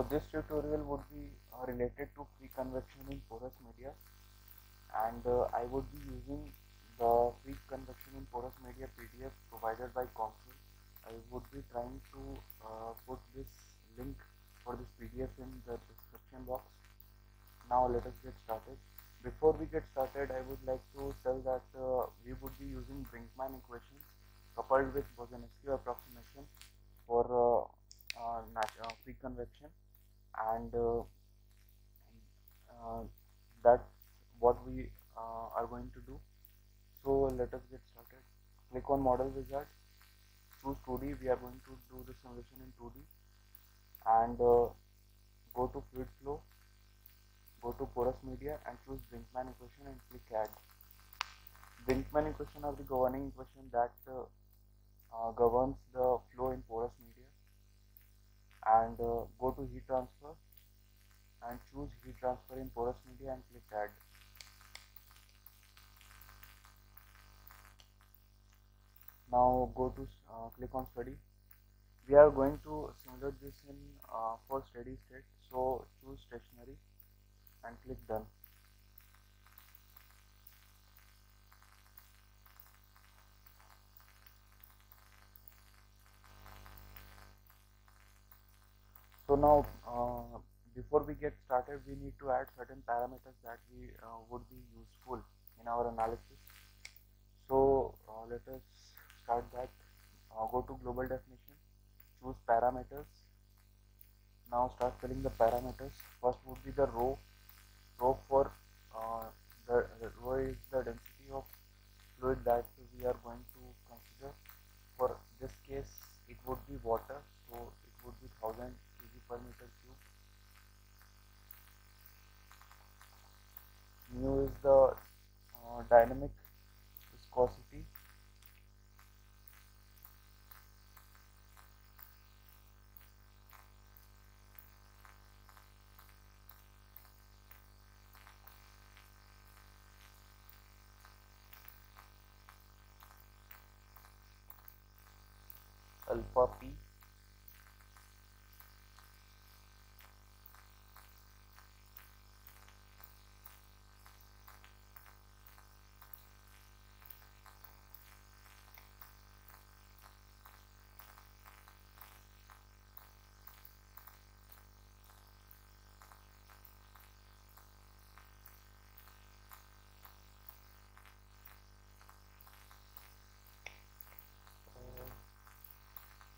So this tutorial would be related to free convection in porous media, and I would be using the free convection in porous media PDF provided by Council. I would be trying to put this link for this PDF in the description box. Now let us get started. Before we get started, I would like to tell that we would be using Brinkman equations coupled with Bozanski approximation for free convection, and uh, that's what we are going to do. So let us get started. Click on Model Wizard, choose 2D. We are going to do the simulation in 2D, and go to Fluid Flow, go to Porous Media, and choose Brinkman equation and click Add. Brinkman equation are the governing equation that governs the flow in porous media, and go to Heat Transfer and choose Heat Transfer in porous media and click Add. Now go to click on Study. We are going to simulate this in for steady state, so choose Stationary and click Done. So now before we get started, we need to add certain parameters that we would be useful in our analysis. So let us start that. Go to Global Definition, choose Parameters. Now start filling the parameters. First would be the rho. Rho for the rho is the density of fluid that we are going to consider. For this case, it would be water, so it would be 1000 kg per meter cube. Mu is the dynamic viscosity. Alpha P.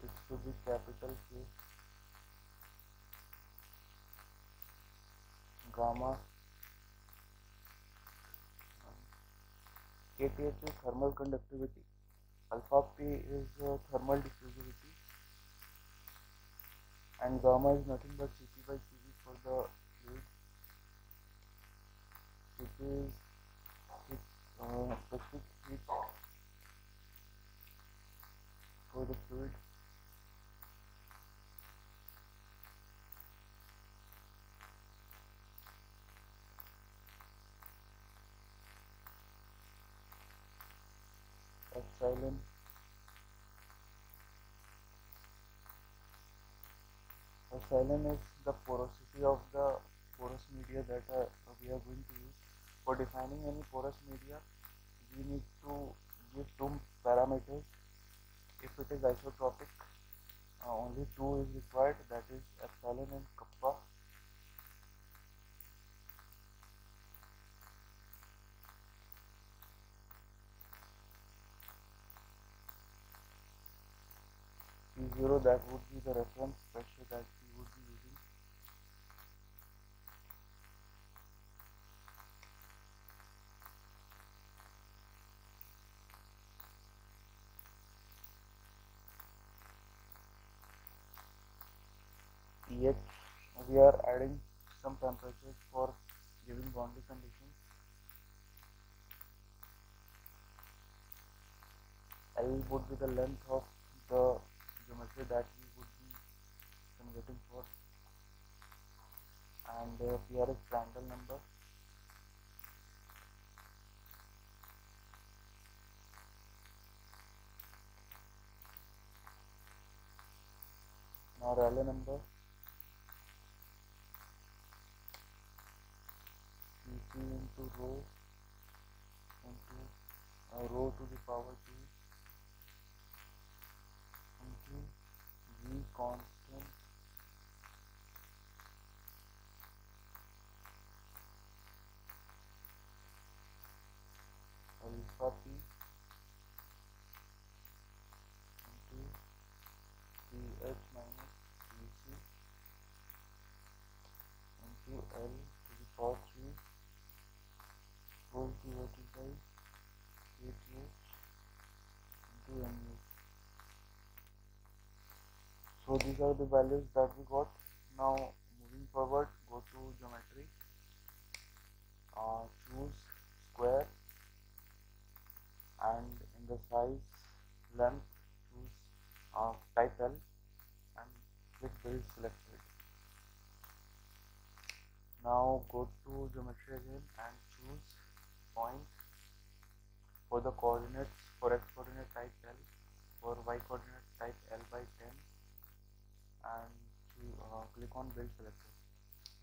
It should be capital K. Gamma. KTH is thermal conductivity. Alpha P is thermal diffusivity, and gamma is nothing but Cp by Cv for the fluid. Cp is specific heat for the fluid. Epsilon. Epsilon is the porosity of the porous media that we are going to use. For defining any porous media, we need to give two parameters. If it is isotropic, only two is required, that is epsilon and kappa. P0, that would be the reference pressure that we would be using. pH, we are adding some temperatures for giving boundary conditions. L would be the length of the geometry that we would be simulating for, and PR is Prandtl number. Now Rayleigh number. P into rho into rho to the power 2 into G constant alpha P into PH minus PC into L to the power 3 whole divided by KTH into mu. So these are the values that we got. Now moving forward, go to geometry, choose square, and in the size length choose type L and click build selected. Now go to geometry again and choose point for the coordinates. For x coordinate type L, for y coordinate type L by 10, and click on build selected.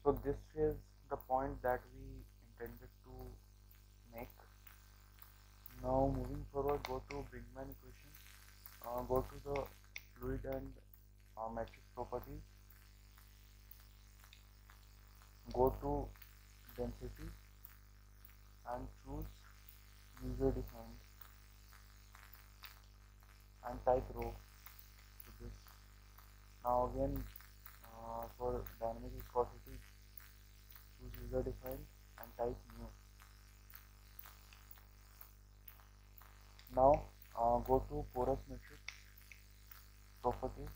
So this is the point that we intended to make. Now moving forward, go to Brinkman equation, go to the fluid and matrix properties, go to density and choose user defined and type rho to this. Now again for dynamic viscosity, choose user defined and type mu. Now go to porous matrix properties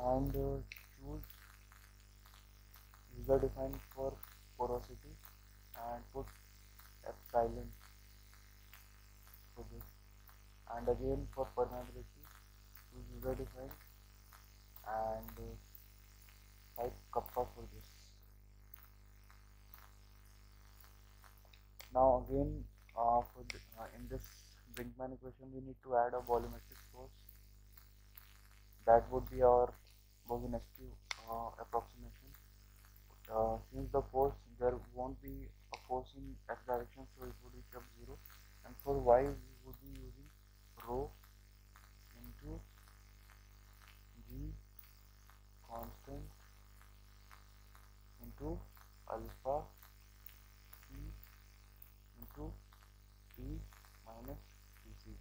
and choose user defined for porosity and put epsilon for this, and again for permeability choose user defined and type kappa for this. Now again in this Brinkman equation we need to add a volumetric force. That would be our Boguslavski approximation. Since the force, there won't be a force in x direction, so it would be kept 0, and for y we would be using rho into G constant into alpha P into P minus Pc.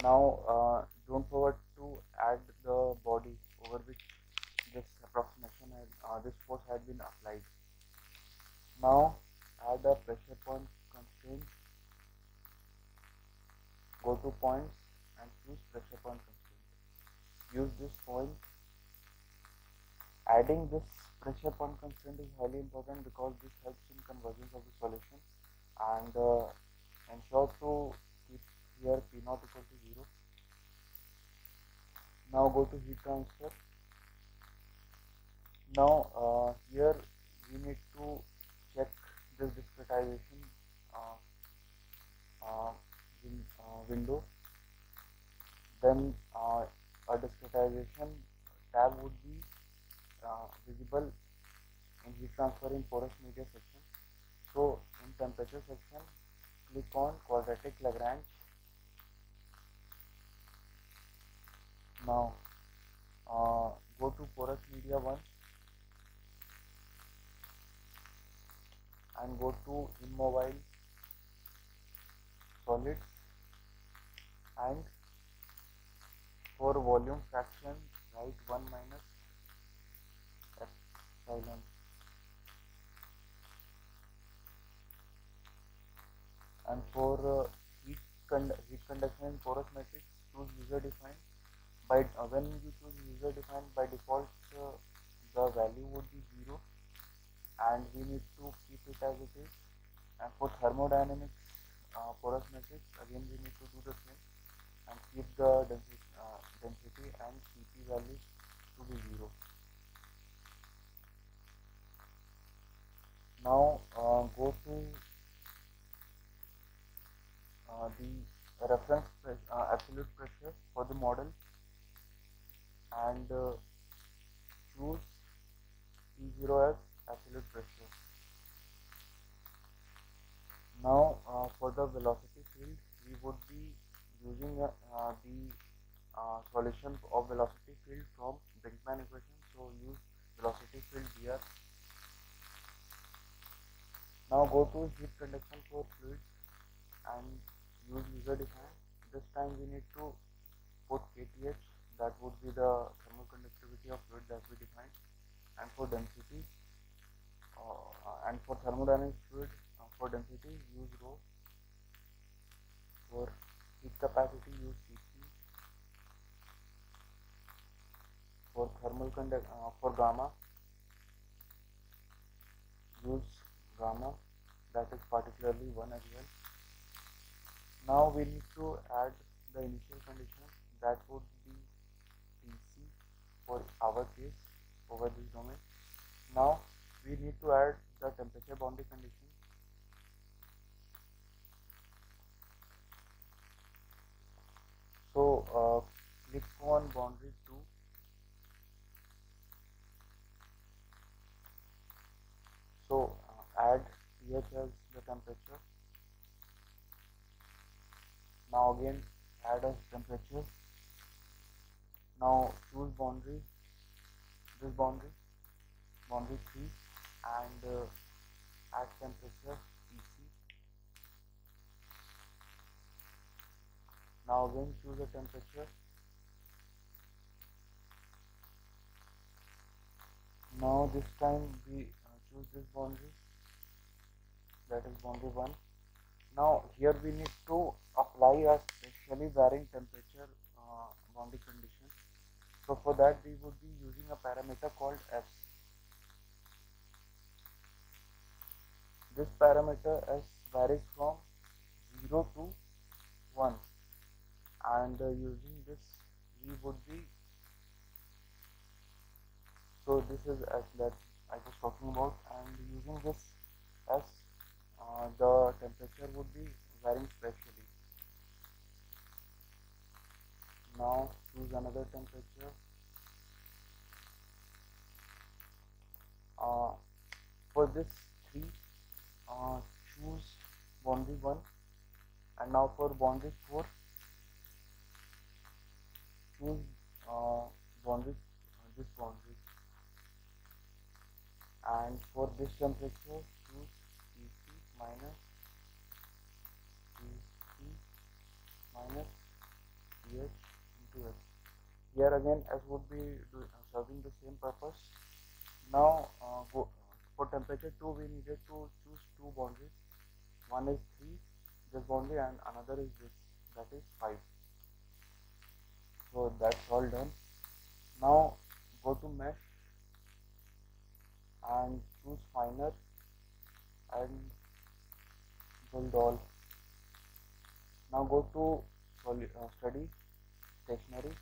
Now don't forget to add the body over which this approximation this force had been applied. Now add a pressure point constraint, go to points and choose pressure point constraint. Use this point. Adding this pressure point constraint is highly important because this helps in convergence of the solution, and ensure to keep here P naught equal to 0. Now go to heat transfer. Now here we need to check this discretization window. Then a discretization tab would be visible in heat transfer in porous media section. So in temperature section, click on quadratic Lagrange. Now go to porous media 1 and go to immobile solids, and for volume fraction write 1 minus epsilon. And for heat conduction in porous matrix, choose user defined. By when you choose user defined, by default the value would be 0, and we need to keep it as it is. And for thermodynamics porous matrix, again we need to do the same and keep the density and Cp values to be 0. Now go to the reference absolute pressure for the model and choose P0 as absolute pressure. Now for the velocity field, we would be using the solution of velocity field from Brinkman equation. So use velocity field here. Now go to heat conduction for fluids and use user define. This time we need to put kth, that would be the thermal conductivity of fluid that we defined, and for density and for thermodynamic fluid for density use rho, for heat capacity use Cp, for for gamma use gamma, that is particularly 1 as well. Now we need to add the initial condition, that would be Tc for our case over this domain. Now we need to add the temperature boundary condition. So click on boundary 2. So add pH as the temperature. Now again add as temperature. Now choose boundary, this boundary 3, and add temperature Tc. Now again choose a temperature. Now this time we choose this boundary, that is boundary 1. Now here we need to apply a specially varying temperature boundary condition. So for that we would be using a parameter called S. This parameter S varies from 0 to 1, and using this we would be, so this is S that I was talking about, and using this S the temperature would be varying specially. Now choose another temperature. For this 3 choose boundary 1, and now for boundary 4 choose boundary this boundary, and for this temperature choose Tc minus Tc minus pH into S. Here again S would be serving the same purpose. Now for temperature 2 we needed to choose 2 boundaries. One is 3, this boundary, and another is this, that is 5. So that's all done. Now go to mesh and choose finer and build all. Now go to study stationary,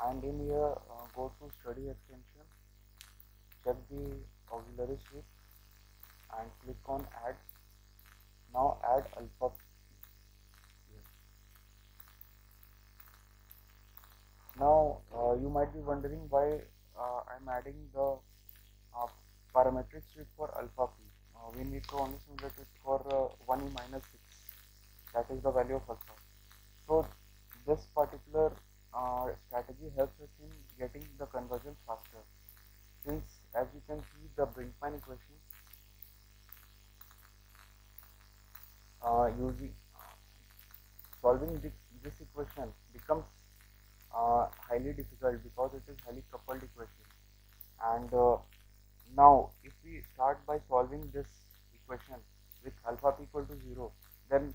and in here go to study extension, check the auxiliary switch and click on add. Now add alpha here. Now you might be wondering why I'm adding the parametric switch for alpha p. We need to only simulate it for 1e minus 6, that is the value of alpha. So this particular strategy helps us in getting the conversion faster, since as you can see the Brinkman equation using solving this equation becomes highly difficult because it is highly coupled equation. And now if we start by solving this equation with alpha p equal to 0, then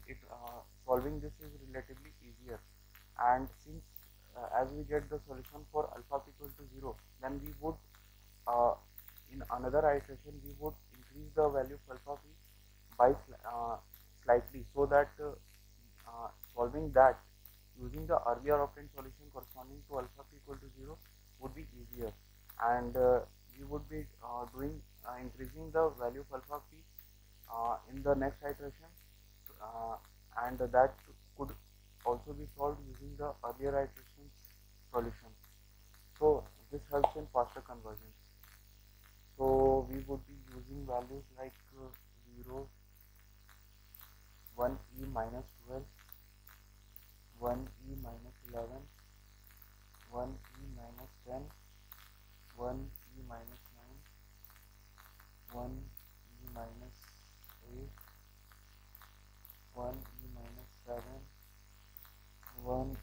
solving this is relatively easier. And since as we get the solution for alpha p equal to 0, then we would in another iteration we would increase the value of alpha p by slightly, so that solving that using the earlier obtained solution corresponding to alpha p equal to 0 would be easier, and we would be doing increasing the value of alpha p in the next iteration, and that could also be solved using the earlier iteration's solution. So this helps in faster conversion. So we would be using values like 0, 1e minus 12, 1e minus 11, 1e minus 10, 1e minus 9, 1e minus 8, 1e minus 7, 1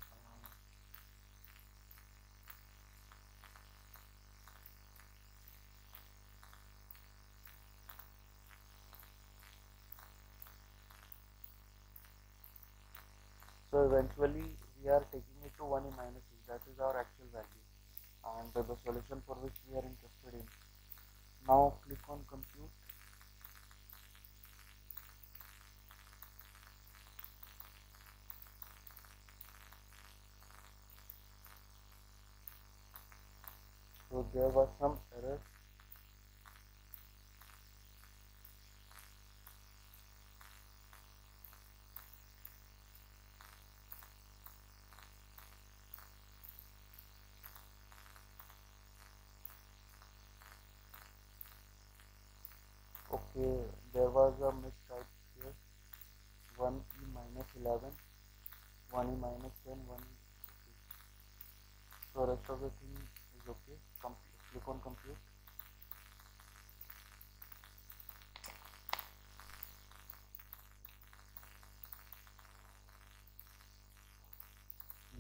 so eventually we are taking it to 1e minus 6. That is our actual value and the solution for which we are interested in. Now click on compute. So there was some error. Okay, there was a mistype here. 1e minus 11, 1e minus 10, 1e. Okay. So rest of the thing is okay. Click on compute.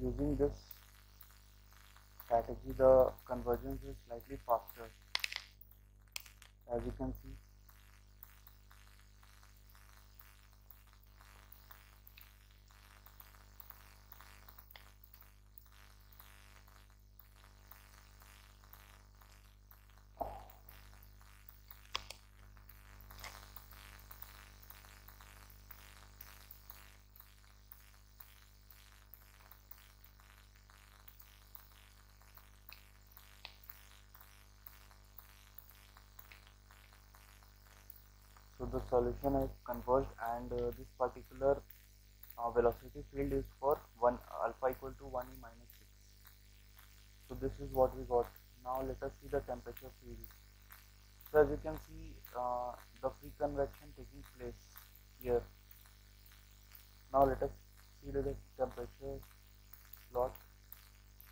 Using this strategy, the convergence is slightly faster. As you can see, so the solution is converged, and this particular velocity field is for 1 alpha equal to 1e minus 6. So this is what we got. Now let us see the temperature field. So as you can see, the free convection taking place here. Now let us see the temperature plot.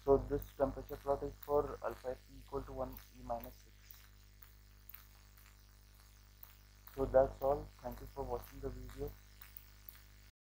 So this temperature plot is for alpha f equal to 1e minus 6. So that's all. Thank you for watching the video.